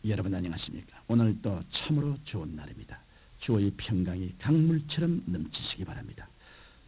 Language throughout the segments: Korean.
여러분 안녕하십니까? 오늘 또 참으로 좋은 날입니다. 주의 평강이 강물처럼 넘치시기 바랍니다.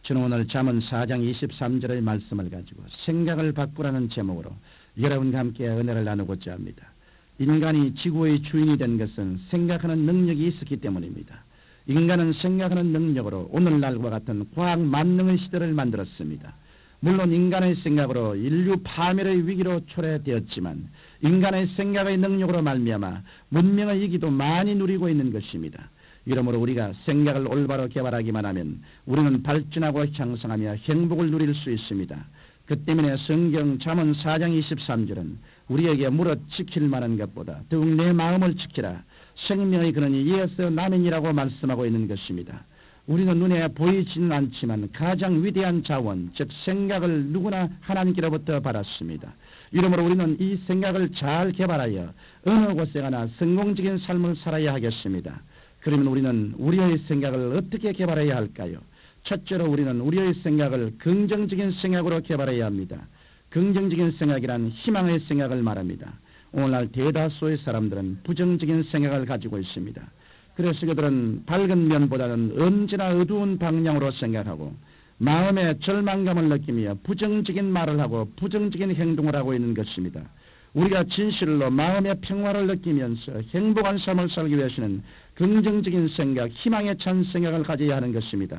저는 오늘 잠언 4장 23절의 말씀을 가지고 생각을 바꾸라는 제목으로 여러분과 함께 은혜를 나누고자 합니다. 인간이 지구의 주인이 된 것은 생각하는 능력이 있었기 때문입니다. 인간은 생각하는 능력으로 오늘날과 같은 과학 만능의 시대를 만들었습니다. 물론 인간의 생각으로 인류 파멸의 위기로 초래되었지만 인간의 생각의 능력으로 말미암아 문명의 이기도 많이 누리고 있는 것입니다. 이러므로 우리가 생각을 올바로 개발하기만 하면 우리는 발전하고 향상하며 행복을 누릴 수 있습니다. 그 때문에 성경 잠언 4장 23절은 우리에게 물어 지킬 만한 것보다 더욱 내 마음을 지키라. 생명의 근원이 이에서 남이니라고 말씀하고 있는 것입니다. 우리는 눈에 보이지는 않지만 가장 위대한 자원, 즉 생각을 누구나 하나님께로부터 받았습니다. 이러므로 우리는 이 생각을 잘 개발하여 어느 곳에 가나 성공적인 삶을 살아야 하겠습니다. 그러면 우리는 우리의 생각을 어떻게 개발해야 할까요? 첫째로 우리는 우리의 생각을 긍정적인 생각으로 개발해야 합니다. 긍정적인 생각이란 희망의 생각을 말합니다. 오늘날 대다수의 사람들은 부정적인 생각을 가지고 있습니다. 그래서 그들은 밝은 면보다는 언제나 어두운 방향으로 생각하고 마음의 절망감을 느끼며 부정적인 말을 하고 부정적인 행동을 하고 있는 것입니다. 우리가 진실로 마음의 평화를 느끼면서 행복한 삶을 살기 위해서는 긍정적인 생각, 희망에 찬 생각을 가져야 하는 것입니다.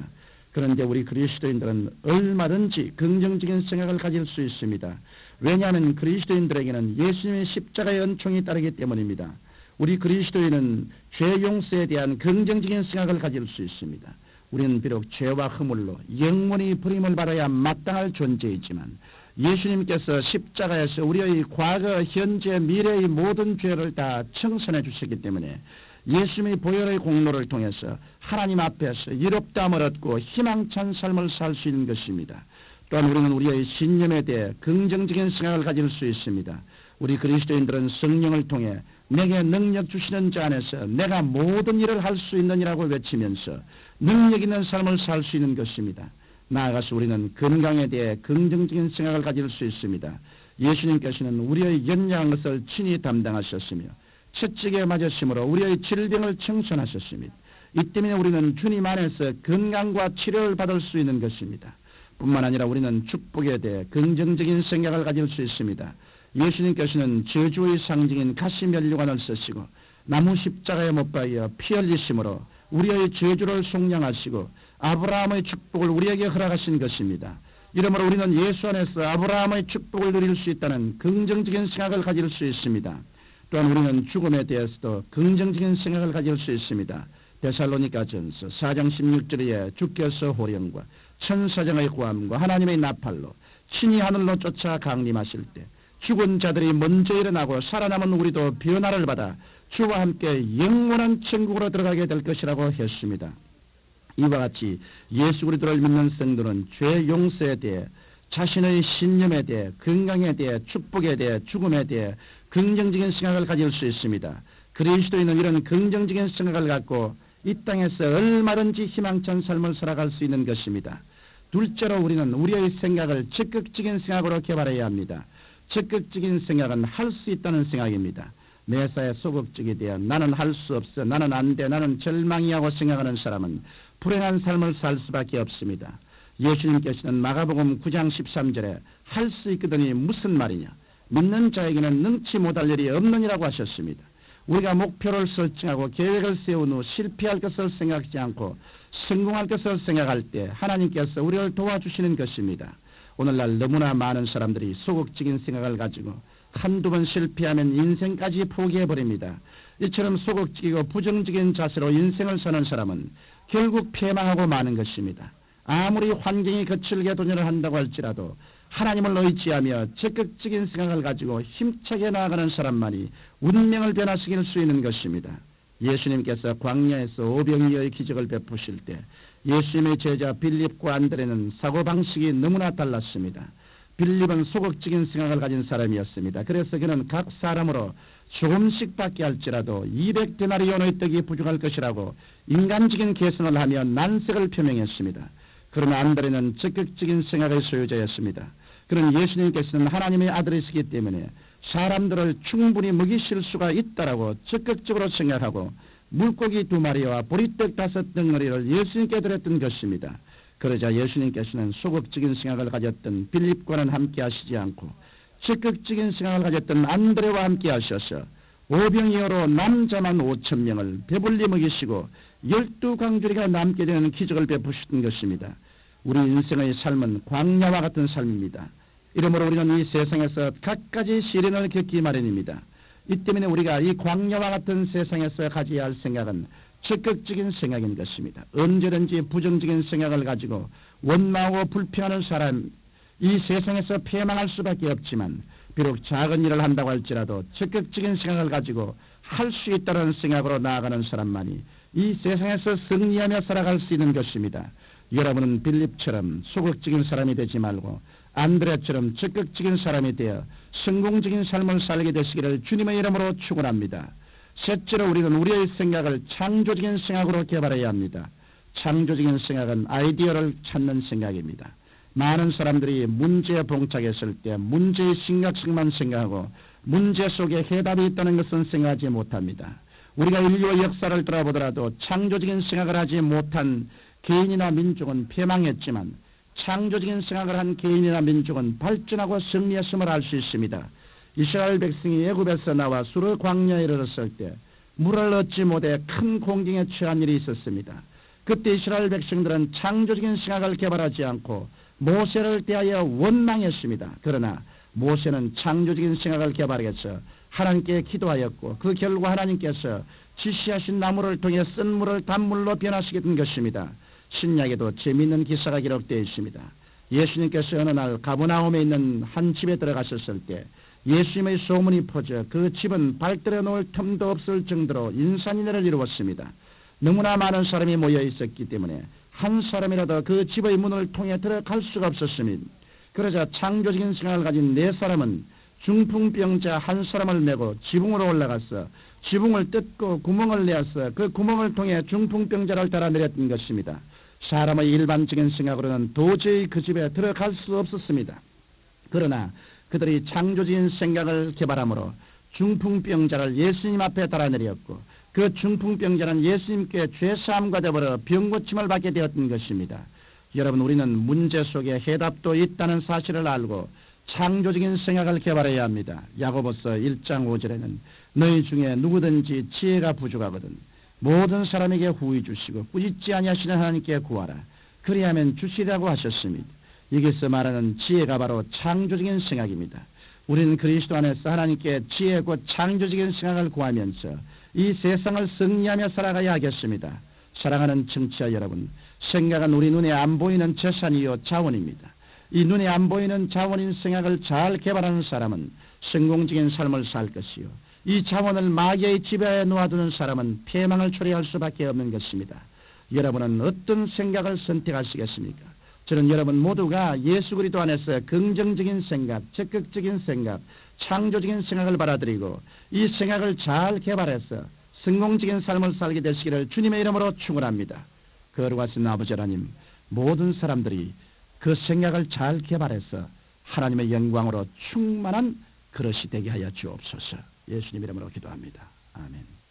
그런데 우리 그리스도인들은 얼마든지 긍정적인 생각을 가질 수 있습니다. 왜냐하면 그리스도인들에게는 예수님의 십자가의 은총이 따르기 때문입니다. 우리 그리스도인은 죄 용서에 대한 긍정적인 생각을 가질 수 있습니다. 우리는 비록 죄와 허물로 영원히 버림을 받아야 마땅할 존재이지만 예수님께서 십자가에서 우리의 과거, 현재, 미래의 모든 죄를 다 청산해 주셨기 때문에 예수님의 보혈의 공로를 통해서 하나님 앞에서 이롭다함을 얻고 희망찬 삶을 살 수 있는 것입니다. 또한 우리는 우리의 신념에 대해 긍정적인 생각을 가질 수 있습니다. 우리 그리스도인들은 성령을 통해 내게 능력 주시는 자 안에서 내가 모든 일을 할 수 있느니라고 외치면서 능력 있는 삶을 살 수 있는 것입니다. 나아가서 우리는 건강에 대해 긍정적인 생각을 가질 수 있습니다. 예수님께서는 우리의 연약한 것을 친히 담당하셨으며 채찍에 맞으심으로 우리의 질병을 청산하셨습니다. 이 때문에 우리는 주님 안에서 건강과 치료를 받을 수 있는 것입니다. 뿐만 아니라 우리는 축복에 대해 긍정적인 생각을 가질 수 있습니다. 예수님께서는 저주의 상징인 가시면류관을 쓰시고 나무 십자가에 못 박여 피 흘리심으로 우리의 저주를 속량하시고 아브라함의 축복을 우리에게 허락하신 것입니다. 이러므로 우리는 예수 안에서 아브라함의 축복을 누릴 수 있다는 긍정적인 생각을 가질 수 있습니다. 또한 우리는 죽음에 대해서도 긍정적인 생각을 가질 수 있습니다. 데살로니가전서 4장 16절에 주께서 호령과 천사장의 고함과 하나님의 나팔로 친히 하늘로 쫓아 강림하실 때 죽은 자들이 먼저 일어나고 살아남은 우리도 변화를 받아 주와 함께 영원한 천국으로 들어가게 될 것이라고 했습니다. 이와 같이 예수 그리스도를 믿는 성도는 죄 용서에 대해 자신의 신념에 대해 건강에 대해 축복에 대해 죽음에 대해 긍정적인 생각을 가질 수 있습니다. 그리스도인은 이런 긍정적인 생각을 갖고 이 땅에서 얼마든지 희망찬 삶을 살아갈 수 있는 것입니다. 둘째로 우리는 우리의 생각을 적극적인 생각으로 개발해야 합니다. 적극적인 생각은 할 수 있다는 생각입니다. 매사에 소극적이 되어 나는 할 수 없어, 나는 안 돼, 나는 절망이 하고 생각하는 사람은 불행한 삶을 살 수밖에 없습니다. 예수님께서는 마가복음 9장 13절에 할 수 있거든이 무슨 말이냐, 믿는 자에게는 능치 못할 일이 없느니라고 하셨습니다. 우리가 목표를 설정하고 계획을 세운 후 실패할 것을 생각하지 않고 성공할 것을 생각할 때 하나님께서 우리를 도와주시는 것입니다. 오늘날 너무나 많은 사람들이 소극적인 생각을 가지고 한두 번 실패하면 인생까지 포기해버립니다. 이처럼 소극적이고 부정적인 자세로 인생을 사는 사람은 결국 패망하고 마는 것입니다. 아무리 환경이 거칠게 도전을 한다고 할지라도 하나님을 의지하며 적극적인 생각을 가지고 힘차게 나아가는 사람만이 운명을 변화시킬 수 있는 것입니다. 예수님께서 광야에서 오병이어의 기적을 베푸실 때 예수님의 제자 빌립과 안드레는 사고방식이 너무나 달랐습니다. 빌립은 소극적인 생각을 가진 사람이었습니다. 그래서 그는 각 사람으로 조금씩 받게 할지라도 200데나리온의 떡이 부족할 것이라고 인간적인 계산을 하며 난색을 표명했습니다. 그러나 안드레는 적극적인 생각의 소유자였습니다. 그는 예수님께서는 하나님의 아들이시기 때문에 사람들을 충분히 먹이실 수가 있다라고 적극적으로 생각하고 물고기 2마리와 보리떡 5덩어리를 예수님께 드렸던 것입니다. 그러자 예수님께서는 소극적인 생각을 가졌던 빌립과는 함께 하시지 않고 적극적인 생각을 가졌던 안드레와 함께 하셔서 오병이어로 남자만 5,000명을 배불리 먹이시고 12광주리가 남게 되는 기적을 베푸셨던 것입니다. 우리 인생의 삶은 광야와 같은 삶입니다. 이러므로 우리는 이 세상에서 갖가지 시련을 겪기 마련입니다. 이 때문에 우리가 이 광야와 같은 세상에서 가져야 할 생각은 적극적인 생각인 것입니다. 언제든지 부정적인 생각을 가지고 원망하고 불평하는 사람, 이 세상에서 패망할 수밖에 없지만 비록 작은 일을 한다고 할지라도 적극적인 생각을 가지고 할 수 있다는 생각으로 나아가는 사람만이 이 세상에서 승리하며 살아갈 수 있는 것입니다. 여러분은 빌립처럼 소극적인 사람이 되지 말고 안드레처럼 적극적인 사람이 되어 성공적인 삶을 살게 되시기를 주님의 이름으로 축원합니다. 셋째로 우리는 우리의 생각을 창조적인 생각으로 개발해야 합니다. 창조적인 생각은 아이디어를 찾는 생각입니다. 많은 사람들이 문제에 봉착했을 때 문제의 심각성만 생각하고 문제 속에 해답이 있다는 것은 생각하지 못합니다. 우리가 인류의 역사를 돌아보더라도 창조적인 생각을 하지 못한 개인이나 민족은 패망했지만 창조적인 생각을 한 개인이나 민족은 발전하고 승리했음을 알 수 있습니다. 이스라엘 백성이 애굽에서 나와 수르 광야에 이르렀을 때 물을 얻지 못해 큰 공경에 처한 일이 있었습니다. 그때 이스라엘 백성들은 창조적인 생각을 개발하지 않고 모세를 대하여 원망했습니다. 그러나 모세는 창조적인 생각을 개발해서 하나님께 기도하였고 그 결과 하나님께서 지시하신 나무를 통해 쓴 물을 단물로 변화시켰던 것입니다. 신약에도 재미있는 기사가 기록되어 있습니다. 예수님께서 어느 날 가버나움에 있는 한 집에 들어가셨을 때 예수님의 소문이 퍼져 그 집은 발들여 놓을 틈도 없을 정도로 인산인해를 이루었습니다. 너무나 많은 사람이 모여 있었기 때문에 한 사람이라도 그 집의 문을 통해 들어갈 수가 없었습니다. 그러자 창조적인 생각을 가진 4사람은 중풍병자 한 사람을 메고 지붕으로 올라가서 지붕을 뜯고 구멍을 내어서 그 구멍을 통해 중풍병자를 달아내렸던 것입니다. 사람의 일반적인 생각으로는 도저히 그 집에 들어갈 수 없었습니다. 그러나 그들이 창조적인 생각을 개발함으로 중풍병자를 예수님 앞에 달아내렸고 그 중풍병자는 예수님께 죄사함과 더불어 병고침을 받게 되었던 것입니다. 여러분, 우리는 문제 속에 해답도 있다는 사실을 알고 창조적인 생각을 개발해야 합니다. 야고보서 1장 5절에는 너희 중에 누구든지 지혜가 부족하거든 모든 사람에게 후히 주시고 꾸짖지 아니하시는 하나님께 구하라. 그리하면 주시라고 하셨습니다. 여기서 말하는 지혜가 바로 창조적인 생각입니다. 우리는 그리스도 안에서 하나님께 지혜고 창조적인 생각을 구하면서 이 세상을 승리하며 살아가야 하겠습니다. 사랑하는 청취자 여러분, 생각은 우리 눈에 안 보이는 재산이요 자원입니다. 이 눈에 안 보이는 자원인 생각을 잘 개발하는 사람은 성공적인 삶을 살 것이요, 이 자원을 마귀의 지배하에 놓아두는 사람은 패망을 초래할 수밖에 없는 것입니다. 여러분은 어떤 생각을 선택하시겠습니까? 저는 여러분 모두가 예수 그리스도 안에서 긍정적인 생각, 적극적인 생각, 창조적인 생각을 받아들이고 이 생각을 잘 개발해서 성공적인 삶을 살게 되시기를 주님의 이름으로 축원합니다. 거룩하신 아버지 하나님, 모든 사람들이 그 생각을 잘 개발해서 하나님의 영광으로 충만한 그릇이 되게 하여 주옵소서. 예수님 이름으로 기도합니다. 아멘.